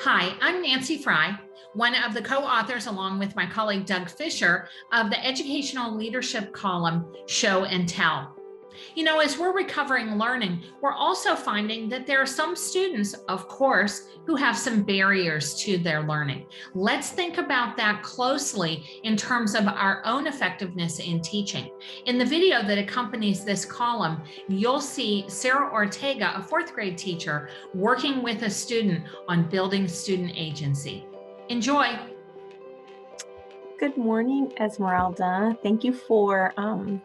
Hi, I'm Nancy Frey, one of the co-authors along with my colleague Doug Fisher of the educational leadership column Show and Tell. You know, as we're recovering learning, we're also finding that there are some students, of course, who have some barriers to their learning. Let's think about that closely in terms of our own effectiveness in teaching. In the video that accompanies this column, you'll see Sarah Ortega, a fourth grade teacher, working with a student on building student agency. Enjoy. Good morning, Esmeralda. Thank you for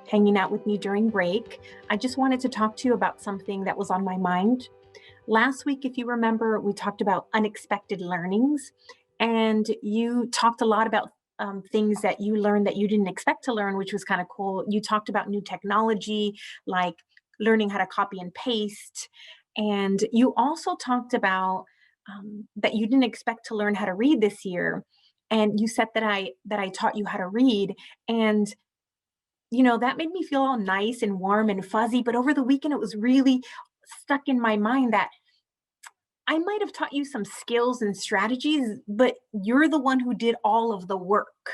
hanging out with me during break. I just wanted to talk to you about something that was on my mind. Last week, if you remember, we talked about unexpected learnings, and you talked a lot about things that you learned that you didn't expect to learn, which was kind of cool. You talked about new technology, like learning how to copy and paste. And you also talked about that you didn't expect to learn how to read this year. And you said that I taught you how to read. And that made me feel all nice and warm and fuzzy. But over the weekend, it was really stuck in my mind that I might have taught you some skills and strategies, but you're the one who did all of the work.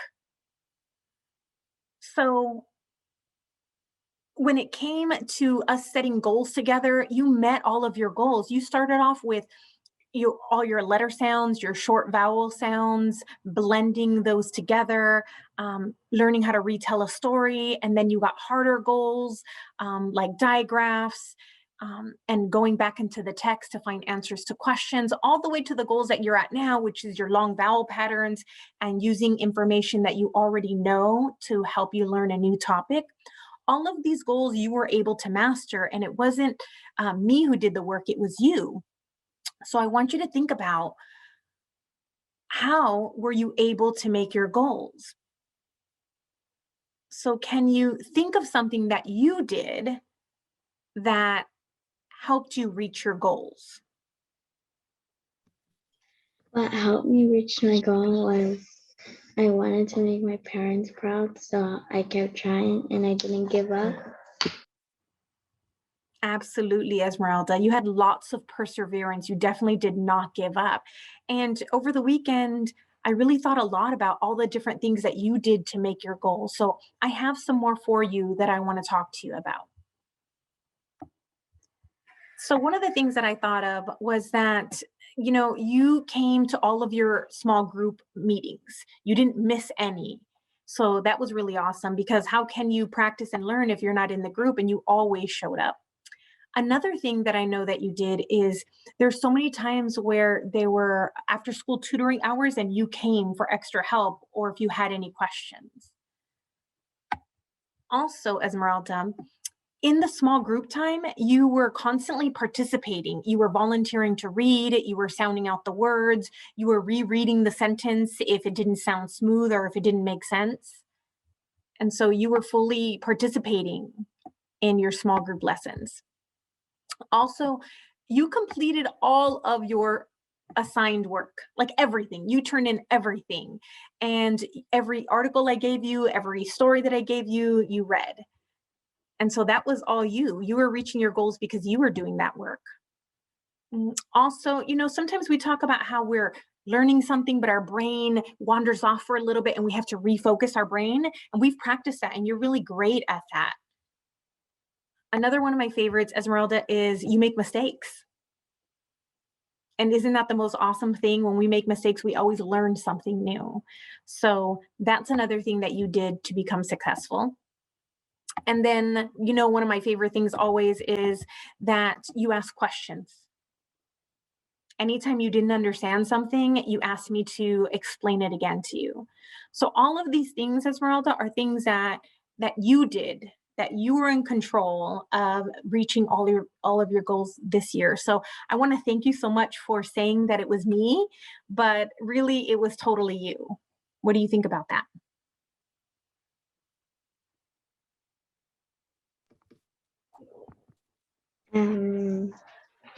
So when it came to us setting goals together, you met all of your goals. You started off with all your letter sounds, your short vowel sounds, blending those together, learning how to retell a story. And then you got harder goals, like digraphs, and going back into the text to find answers to questions, all the way to the goals that you're at now, which is your long vowel patterns and using information that you already know to help you learn a new topic. All of these goals you were able to master, and it wasn't me who did the work, it was you. So I want you to think about, how were you able to make your goals? So can you think of something that you did that helped you reach your goals? What helped me reach my goal was I wanted to make my parents proud, so I kept trying and I didn't give up. Absolutely, Esmeralda. You had lots of perseverance. You definitely did not give up. And over the weekend, I really thought a lot about all the different things that you did to make your goals. So I have some more for you that I want to talk to you about. So one of the things that I thought of was that, you came to all of your small group meetings. You didn't miss any. So that was really awesome, because how can you practice and learn if you're not in the group and you always showed up? Another thing that I know that you did is, there's so many times where they were after school tutoring hours and you came for extra help, or if you had any questions. Also, Esmeralda, in the small group time, you were constantly participating. You were volunteering to read, you were sounding out the words, you were rereading the sentence if it didn't sound smooth or if it didn't make sense. And so you were fully participating in your small group lessons. Also, you completed all of your assigned work, like everything. You turned in everything. And every article I gave you, every story that I gave you, you read. And so that was all you. You were reaching your goals because you were doing that work. Also, sometimes we talk about how we're learning something, but our brain wanders off for a little bit and we have to refocus our brain. And we've practiced that, and you're really great at that. Another one of my favorites, Esmeralda, is you make mistakes. And isn't that the most awesome thing? When we make mistakes, we always learn something new. So that's another thing that you did to become successful. And then, one of my favorite things always is that you ask questions. Anytime you didn't understand something, you asked me to explain it again to you. So all of these things, Esmeralda, are things that you did, that you were in control of reaching all of your goals this year. So I want to thank you so much for saying that it was me, but really it was totally you. What do you think about that?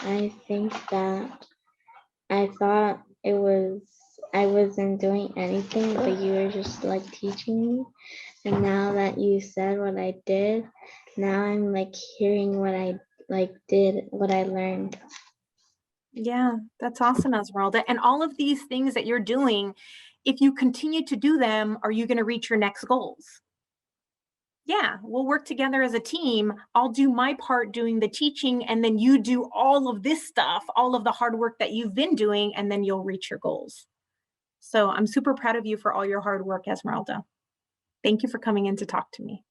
I think that I thought I wasn't doing anything, but you were just like teaching me. And now that you said what I did, now I'm like hearing what I did, what I learned. Yeah, that's awesome, Esmeralda. And all of these things that you're doing, if you continue to do them, are you going to reach your next goals? Yeah, we'll work together as a team. I'll do my part doing the teaching, and then you do all of this stuff, all of the hard work that you've been doing, and then you'll reach your goals. So I'm super proud of you for all your hard work, Esmeralda. Thank you for coming in to talk to me.